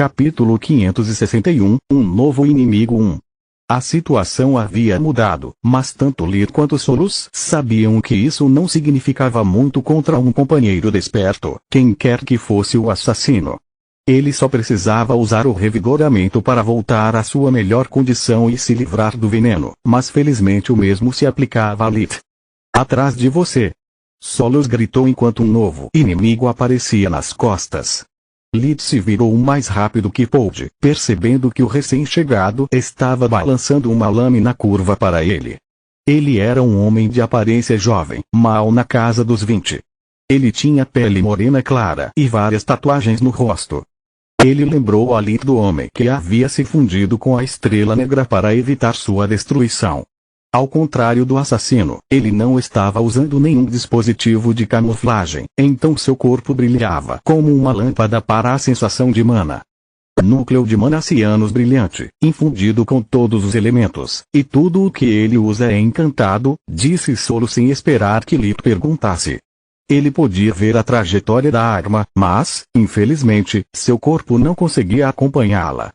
Capítulo 561, Um novo inimigo 1. A situação havia mudado, mas tanto Lir quanto Solus sabiam que isso não significava muito contra um companheiro desperto, quem quer que fosse o assassino. Ele só precisava usar o revigoramento para voltar à sua melhor condição e se livrar do veneno, mas felizmente o mesmo se aplicava a Lit. Atrás de você! Solus gritou enquanto um novo inimigo aparecia nas costas. Lit se virou o mais rápido que pôde, percebendo que o recém-chegado estava balançando uma lâmina curva para ele. Ele era um homem de aparência jovem, mal na casa dos 20. Ele tinha pele morena clara e várias tatuagens no rosto. Ele lembrou a Lit do homem que havia se fundido com a Estrela Negra para evitar sua destruição. Ao contrário do assassino, ele não estava usando nenhum dispositivo de camuflagem, então seu corpo brilhava como uma lâmpada para a sensação de mana. Núcleo de Manacianos brilhante, infundido com todos os elementos, e tudo o que ele usa é encantado, disse Solo sem esperar que Lit perguntasse. Ele podia ver a trajetória da arma, mas, infelizmente, seu corpo não conseguia acompanhá-la.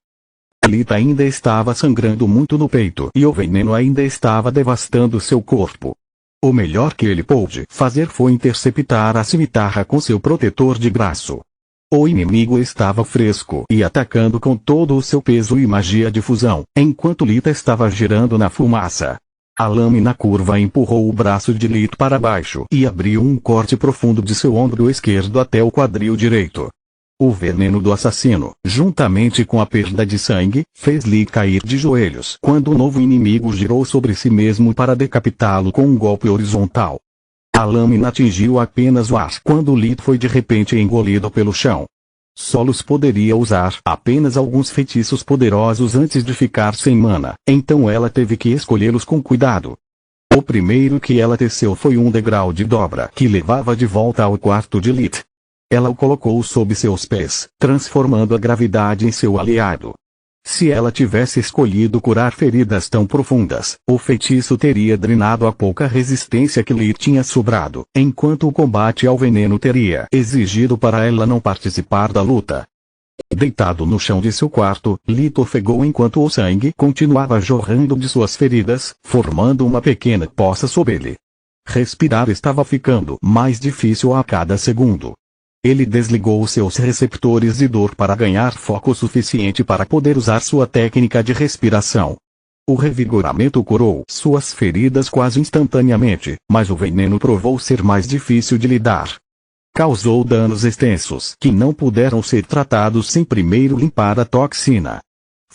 Lit ainda estava sangrando muito no peito e o veneno ainda estava devastando seu corpo. O melhor que ele pôde fazer foi interceptar a cimitarra com seu protetor de braço. O inimigo estava fresco e atacando com todo o seu peso e magia de fusão, enquanto Lit estava girando na fumaça. A lâmina curva empurrou o braço de Lit para baixo e abriu um corte profundo de seu ombro esquerdo até o quadril direito. O veneno do assassino, juntamente com a perda de sangue, fez Lit cair de joelhos quando o novo inimigo girou sobre si mesmo para decapitá-lo com um golpe horizontal. A lâmina atingiu apenas o ar quando Lit foi de repente engolido pelo chão. Solus poderia usar apenas alguns feitiços poderosos antes de ficar sem mana, então ela teve que escolhê-los com cuidado. O primeiro que ela teceu foi um degrau de dobra que levava de volta ao quarto de Lit. Ela o colocou sob seus pés, transformando a gravidade em seu aliado. Se ela tivesse escolhido curar feridas tão profundas, o feitiço teria drenado a pouca resistência que lhe tinha sobrado, enquanto o combate ao veneno teria exigido para ela não participar da luta. Deitado no chão de seu quarto, Lit ofegou enquanto o sangue continuava jorrando de suas feridas, formando uma pequena poça sob ele. Respirar estava ficando mais difícil a cada segundo. Ele desligou seus receptores de dor para ganhar foco suficiente para poder usar sua técnica de respiração. O revigoramento curou suas feridas quase instantaneamente, mas o veneno provou ser mais difícil de lidar. Causou danos extensos que não puderam ser tratados sem primeiro limpar a toxina.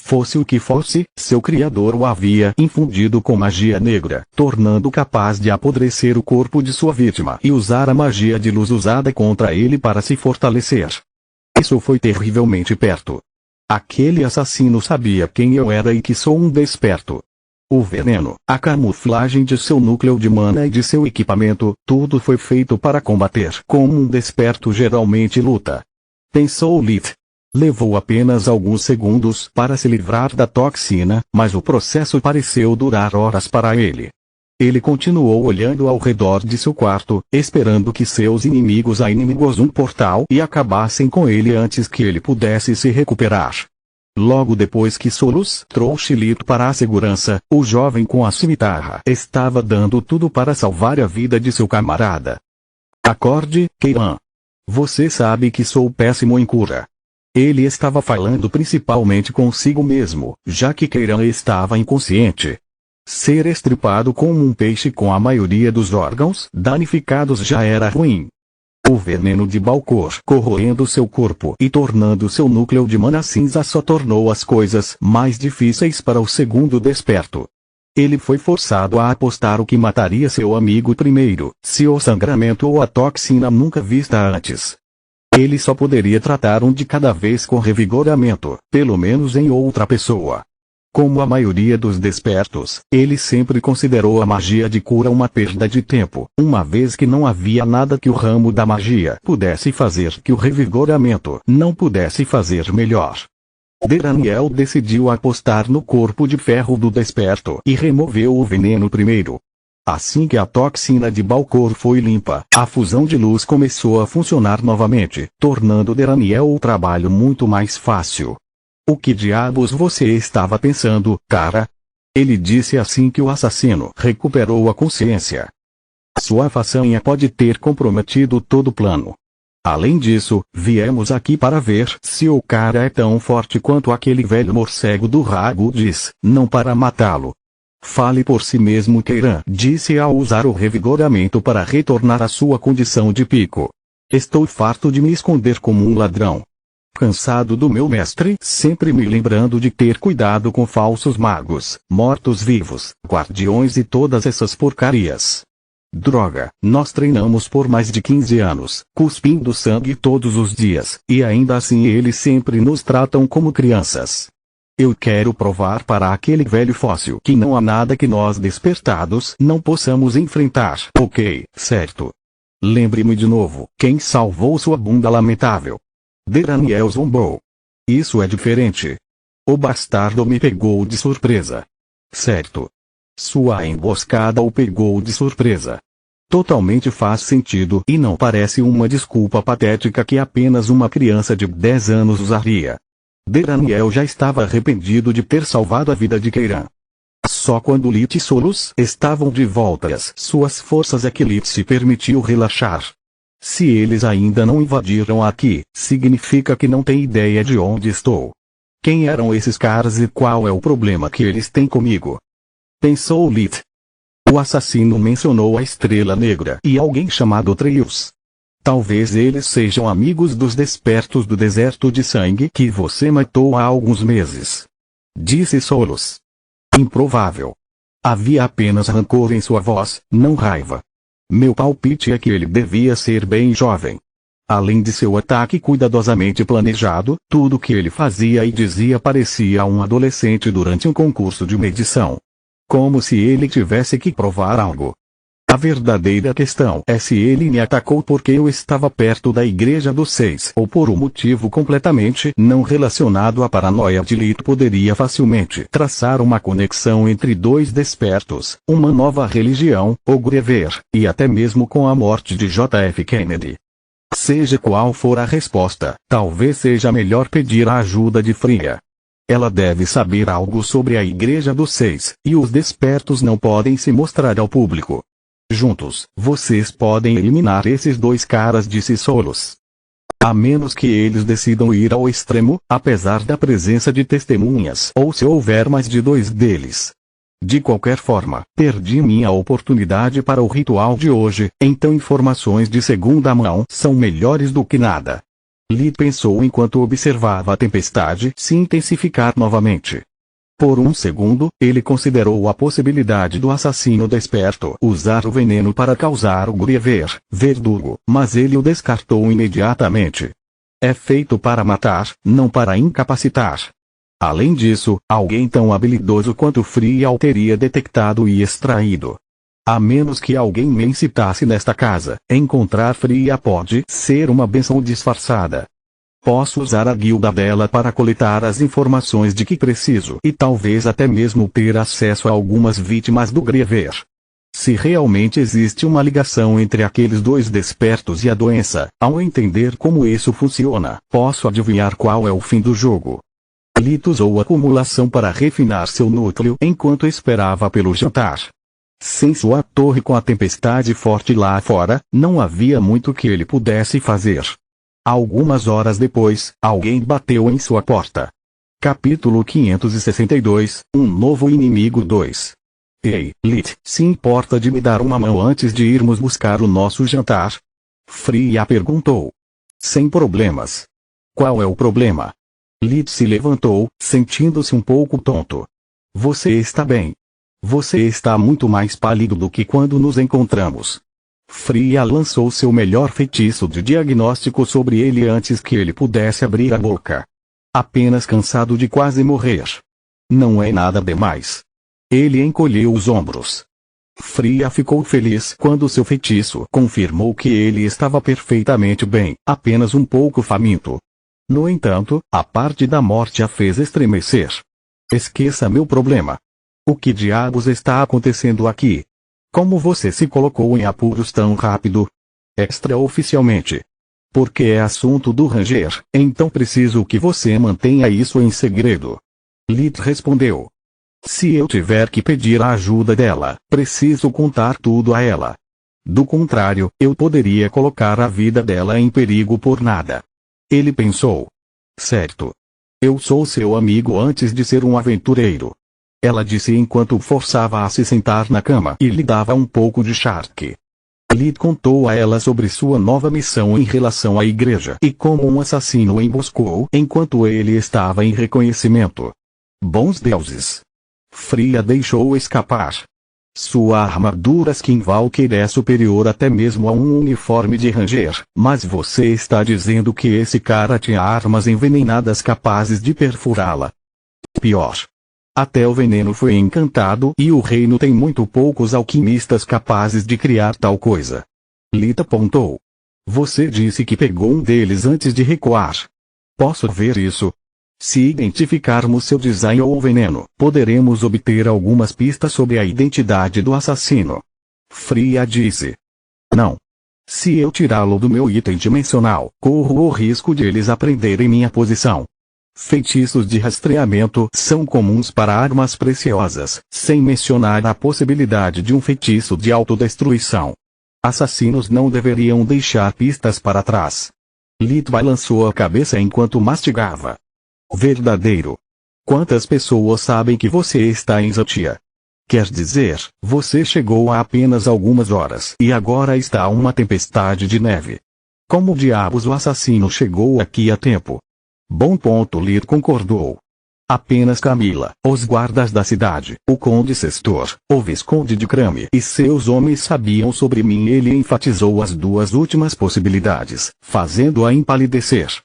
Fosse o que fosse, seu criador o havia infundido com magia negra, tornando capaz de apodrecer o corpo de sua vítima e usar a magia de luz usada contra ele para se fortalecer. Isso foi terrivelmente perto. Aquele assassino sabia quem eu era e que sou um desperto. O veneno, a camuflagem de seu núcleo de mana e de seu equipamento, tudo foi feito para combater como um desperto geralmente luta. Pensou Lit. Levou apenas alguns segundos para se livrar da toxina, mas o processo pareceu durar horas para ele. Ele continuou olhando ao redor de seu quarto, esperando que seus inimigos um portal e acabassem com ele antes que ele pudesse se recuperar. Logo depois que Solus trouxe Lit para a segurança, o jovem com a cimitarra estava dando tudo para salvar a vida de seu camarada. Acorde, Keiran. Você sabe que sou péssimo em cura. Ele estava falando principalmente consigo mesmo, já que Keiran estava inconsciente. Ser estripado como um peixe com a maioria dos órgãos danificados já era ruim. O veneno de Balcor corroendo seu corpo e tornando seu núcleo de mana cinza só tornou as coisas mais difíceis para o segundo desperto. Ele foi forçado a apostar o que mataria seu amigo primeiro, se o sangramento ou a toxina nunca vista antes. Ele só poderia tratar um de cada vez com revigoramento, pelo menos em outra pessoa. Como a maioria dos despertos, ele sempre considerou a magia de cura uma perda de tempo, uma vez que não havia nada que o ramo da magia pudesse fazer que o revigoramento não pudesse fazer melhor. Deraniel decidiu apostar no corpo de ferro do desperto e removeu o veneno primeiro. Assim que a toxina de Balcor foi limpa, a fusão de luz começou a funcionar novamente, tornando Deraniel o trabalho muito mais fácil. O que diabos você estava pensando, cara? Ele disse assim que o assassino recuperou a consciência. Sua façanha pode ter comprometido todo o plano. Além disso, viemos aqui para ver se o cara é tão forte quanto aquele velho morcego do Rago diz, não para matá-lo. Fale por si mesmo, Keiran disse ao usar o revigoramento para retornar à sua condição de pico. Estou farto de me esconder como um ladrão. Cansado do meu mestre, sempre me lembrando de ter cuidado com falsos magos, mortos-vivos, guardiões e todas essas porcarias. Droga, nós treinamos por mais de 15 anos, cuspindo sangue todos os dias, e ainda assim eles sempre nos tratam como crianças. Eu quero provar para aquele velho fóssil que não há nada que nós despertados não possamos enfrentar. Ok, certo. Lembre-me de novo, quem salvou sua bunda lamentável? Deraniel zombou. Isso é diferente. O bastardo me pegou de surpresa. Certo. Sua emboscada o pegou de surpresa. Totalmente faz sentido e não parece uma desculpa patética que apenas uma criança de 10 anos usaria. Deraniel já estava arrependido de ter salvado a vida de Keiran. Só quando Lit e Solus estavam de volta suas forças é que Lit se permitiu relaxar. Se eles ainda não invadiram aqui, significa que não tem ideia de onde estou. Quem eram esses caras e qual é o problema que eles têm comigo? Pensou Lit. O assassino mencionou a Estrela Negra e alguém chamado Atreus. Talvez eles sejam amigos dos despertos do deserto de sangue que você matou há alguns meses. Disse Solus. Improvável. Havia apenas rancor em sua voz, não raiva. Meu palpite é que ele devia ser bem jovem. Além de seu ataque cuidadosamente planejado, tudo que ele fazia e dizia parecia um adolescente durante um concurso de medição. Como se ele tivesse que provar algo. A verdadeira questão é se ele me atacou porque eu estava perto da Igreja dos Seis ou por um motivo completamente não relacionado à paranoia de Lit poderia facilmente traçar uma conexão entre dois despertos, uma nova religião, o Griever, e até mesmo com a morte de J.F. Kennedy. Seja qual for a resposta, talvez seja melhor pedir a ajuda de Freya. Ela deve saber algo sobre a Igreja dos Seis, e os despertos não podem se mostrar ao público. Juntos, vocês podem eliminar esses dois caras, disse Solus. A menos que eles decidam ir ao extremo, apesar da presença de testemunhas ou se houver mais de dois deles. De qualquer forma, perdi minha oportunidade para o ritual de hoje, então informações de segunda mão são melhores do que nada. Lee pensou enquanto observava a tempestade se intensificar novamente. Por um segundo, ele considerou a possibilidade do assassino desperto usar o veneno para causar o Griever, verdugo, mas ele o descartou imediatamente. É feito para matar, não para incapacitar. Além disso, alguém tão habilidoso quanto Frial teria detectado e extraído. A menos que alguém me incitasse nesta casa, encontrar Freya pode ser uma benção disfarçada. Posso usar a guilda dela para coletar as informações de que preciso e talvez até mesmo ter acesso a algumas vítimas do Griever. Se realmente existe uma ligação entre aqueles dois despertos e a doença, ao entender como isso funciona, posso adivinhar qual é o fim do jogo. Lito usou a acumulação para refinar seu núcleo enquanto esperava pelo jantar. Sem sua torre com a tempestade forte lá fora, não havia muito que ele pudesse fazer. Algumas horas depois, alguém bateu em sua porta. Capítulo 562, Um Novo Inimigo 2. Ei, Lit, se importa de me dar uma mão antes de irmos buscar o nosso jantar? Freya perguntou. Sem problemas. Qual é o problema? Lit se levantou, sentindo-se um pouco tonto. Você está bem? Você está muito mais pálido do que quando nos encontramos. Freya lançou seu melhor feitiço de diagnóstico sobre ele antes que ele pudesse abrir a boca. Apenas cansado de quase morrer. Não é nada demais. Ele encolheu os ombros. Freya ficou feliz quando seu feitiço confirmou que ele estava perfeitamente bem, apenas um pouco faminto. No entanto, a parte da morte a fez estremecer. Esqueça meu problema. O que diabos está acontecendo aqui? Como você se colocou em apuros tão rápido? Extraoficialmente. Porque é assunto do Ranger, então preciso que você mantenha isso em segredo. Lid respondeu. Se eu tiver que pedir a ajuda dela, preciso contar tudo a ela. Do contrário, eu poderia colocar a vida dela em perigo por nada. Ele pensou. Certo. Eu sou seu amigo antes de ser um aventureiro. Ela disse enquanto o forçava a se sentar na cama e lhe dava um pouco de charque. Lid contou a ela sobre sua nova missão em relação à igreja e como um assassino o emboscou enquanto ele estava em reconhecimento. Bons deuses! Fria deixou escapar. Sua armadura Skinwalker é superior até mesmo a um uniforme de Ranger, mas você está dizendo que esse cara tinha armas envenenadas capazes de perfurá-la. Pior. Até o veneno foi encantado e o reino tem muito poucos alquimistas capazes de criar tal coisa. Lita apontou. Você disse que pegou um deles antes de recuar. Posso ver isso? Se identificarmos seu design ou veneno, poderemos obter algumas pistas sobre a identidade do assassino. Fria disse. Não. Se eu tirá-lo do meu item dimensional, corro o risco de eles aprenderem minha posição. Feitiços de rastreamento são comuns para armas preciosas, sem mencionar a possibilidade de um feitiço de autodestruição. Assassinos não deveriam deixar pistas para trás. Lid balançou a cabeça enquanto mastigava. Verdadeiro. Quantas pessoas sabem que você está em Zatia? Quer dizer, você chegou há apenas algumas horas e agora está uma tempestade de neve. Como diabos o assassino chegou aqui a tempo? Bom ponto, Lid concordou. Apenas Camila, os guardas da cidade, o Conde Sestor, o Visconde de Crame e seus homens sabiam sobre mim. Ele enfatizou as duas últimas possibilidades, fazendo-a empalidecer.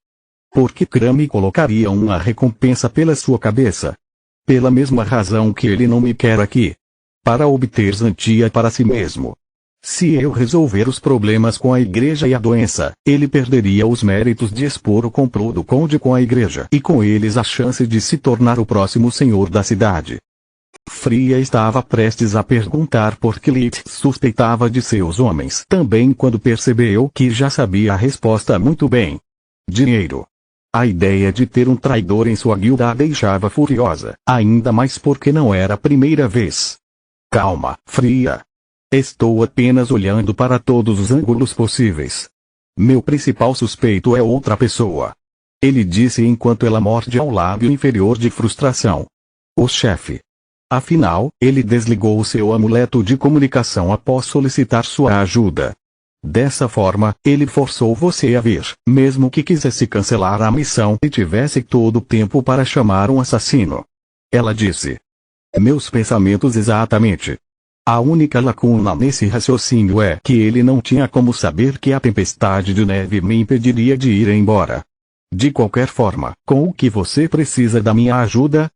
Por que Crame colocaria uma recompensa pela sua cabeça? Pela mesma razão que ele não me quer aqui. Para obter Zantia para si mesmo. Se eu resolver os problemas com a igreja e a doença, ele perderia os méritos de expor o complô do conde com a igreja e com eles a chance de se tornar o próximo senhor da cidade. Fria estava prestes a perguntar por que Lid suspeitava de seus homens também quando percebeu que já sabia a resposta muito bem. Dinheiro. A ideia de ter um traidor em sua guilda a deixava furiosa, ainda mais porque não era a primeira vez. Calma, Fria. Estou apenas olhando para todos os ângulos possíveis. Meu principal suspeito é outra pessoa. Ele disse enquanto ela morde ao lábio inferior de frustração. O chefe. Afinal, ele desligou seu amuleto de comunicação após solicitar sua ajuda. Dessa forma, ele forçou você a vir, mesmo que quisesse cancelar a missão e tivesse todo o tempo para chamar um assassino. Ela disse. Meus pensamentos exatamente. A única lacuna nesse raciocínio é que ele não tinha como saber que a tempestade de neve me impediria de ir embora. De qualquer forma, com o que você precisa da minha ajuda?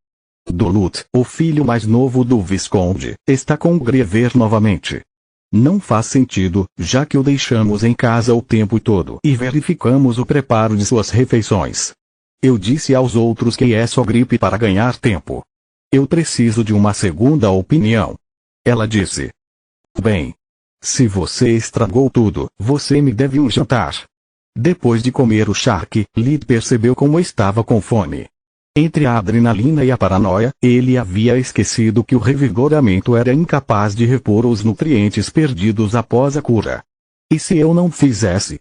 Duluth, o filho mais novo do Visconde, está com Grever novamente. Não faz sentido, já que o deixamos em casa o tempo todo e verificamos o preparo de suas refeições. Eu disse aos outros que é só gripe para ganhar tempo. Eu preciso de uma segunda opinião. Ela disse. Bem. Se você estragou tudo, você me deve um jantar. Depois de comer o charque, Lid percebeu como estava com fome. Entre a adrenalina e a paranoia, ele havia esquecido que o revigoramento era incapaz de repor os nutrientes perdidos após a cura. E se eu não fizesse?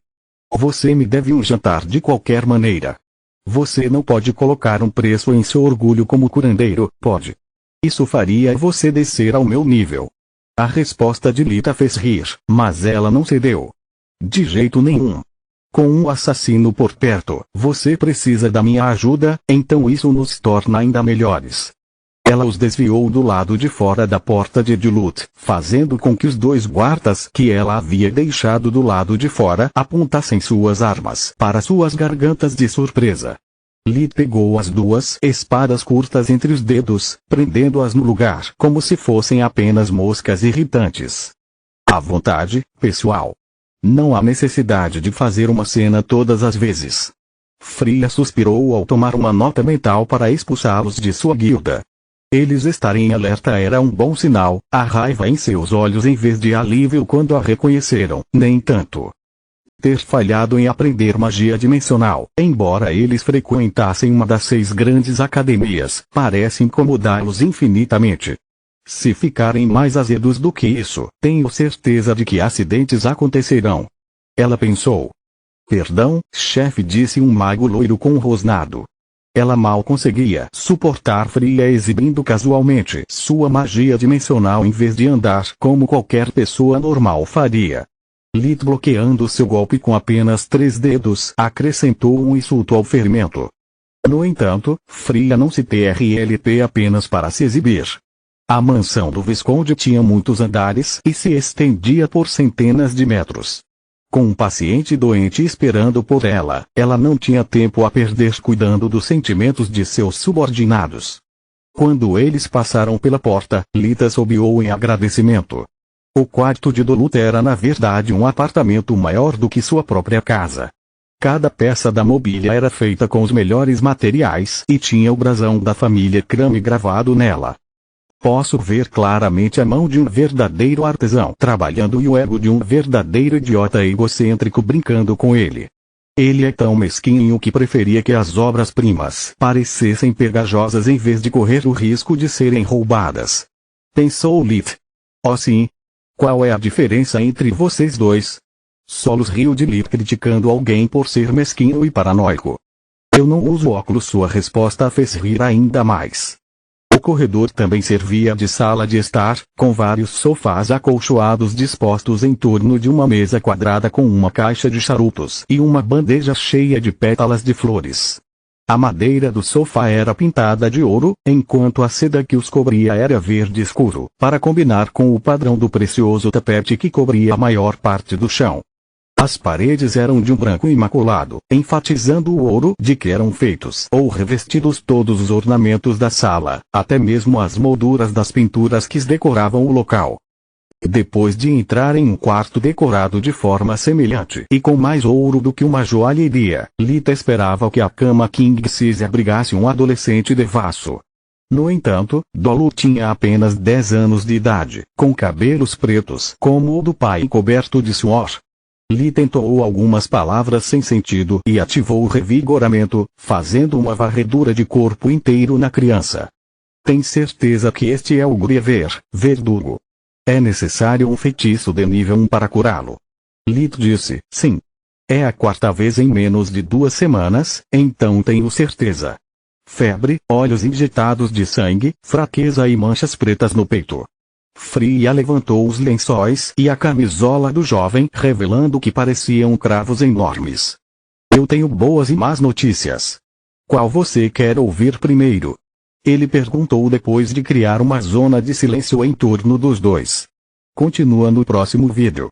Você me deve um jantar de qualquer maneira. Você não pode colocar um preço em seu orgulho como curandeiro, pode? Isso faria você descer ao meu nível. A resposta de Lita fez rir, mas ela não cedeu. De jeito nenhum. Com um assassino por perto, você precisa da minha ajuda, então isso nos torna ainda melhores. Ela os desviou do lado de fora da porta de Duluth, fazendo com que os dois guardas que ela havia deixado do lado de fora apontassem suas armas para suas gargantas de surpresa. Lid pegou as duas espadas curtas entre os dedos, prendendo-as no lugar como se fossem apenas moscas irritantes. À vontade, pessoal. Não há necessidade de fazer uma cena todas as vezes. Fria suspirou ao tomar uma nota mental para expulsá-los de sua guilda. Eles estarem em alerta era um bom sinal, a raiva em seus olhos em vez de alívio quando a reconheceram, nem tanto. Ter falhado em aprender magia dimensional, embora eles frequentassem uma das 6 grandes academias, parece incomodá-los infinitamente. Se ficarem mais azedos do que isso, tenho certeza de que acidentes acontecerão. Ela pensou. Perdão, chefe, disse um mago loiro com um rosnado. Ela mal conseguia suportar Fria exibindo casualmente sua magia dimensional em vez de andar como qualquer pessoa normal faria. Lit, bloqueando seu golpe com apenas 3 dedos, acrescentou um insulto ao ferimento. No entanto, Fria não se TRLP apenas para se exibir. A mansão do Visconde tinha muitos andares e se estendia por centenas de metros. Com um paciente doente esperando por ela, ela não tinha tempo a perder cuidando dos sentimentos de seus subordinados. Quando eles passaram pela porta, Lita assobiou em agradecimento. O quarto de Doluth era na verdade um apartamento maior do que sua própria casa. Cada peça da mobília era feita com os melhores materiais e tinha o brasão da família Crumb gravado nela. Posso ver claramente a mão de um verdadeiro artesão trabalhando e o ego de um verdadeiro idiota egocêntrico brincando com ele. Ele é tão mesquinho que preferia que as obras-primas parecessem pegajosas em vez de correr o risco de serem roubadas. Pensou Lit. Oh sim. Qual é a diferença entre vocês dois? Solos riu de Lit criticando alguém por ser mesquinho e paranoico. Eu não uso óculos. Sua resposta a fez rir ainda mais. O corredor também servia de sala de estar, com vários sofás acolchoados dispostos em torno de uma mesa quadrada com uma caixa de charutos e uma bandeja cheia de pétalas de flores. A madeira do sofá era pintada de ouro, enquanto a seda que os cobria era verde escuro, para combinar com o padrão do precioso tapete que cobria a maior parte do chão. As paredes eram de um branco imaculado, enfatizando o ouro de que eram feitos ou revestidos todos os ornamentos da sala, até mesmo as molduras das pinturas que decoravam o local. Depois de entrar em um quarto decorado de forma semelhante e com mais ouro do que uma joalheria, Lita esperava que a cama king size abrigasse um adolescente devasso. No entanto, Doluth tinha apenas 10 anos de idade, com cabelos pretos como o do pai e coberto de suor. Lee tentou algumas palavras sem sentido e ativou o revigoramento, fazendo uma varredura de corpo inteiro na criança. Tem certeza que este é o Griever, verdugo? É necessário um feitiço de nível 1 para curá-lo. Lee disse, sim. É a 4ª vez em menos de 2 semanas, então tenho certeza. Febre, olhos injetados de sangue, fraqueza e manchas pretas no peito. Fria levantou os lençóis e a camisola do jovem, revelando que pareciam cravos enormes. Eu tenho boas e más notícias. Qual você quer ouvir primeiro? Ele perguntou depois de criar uma zona de silêncio em torno dos dois. Continua no próximo vídeo.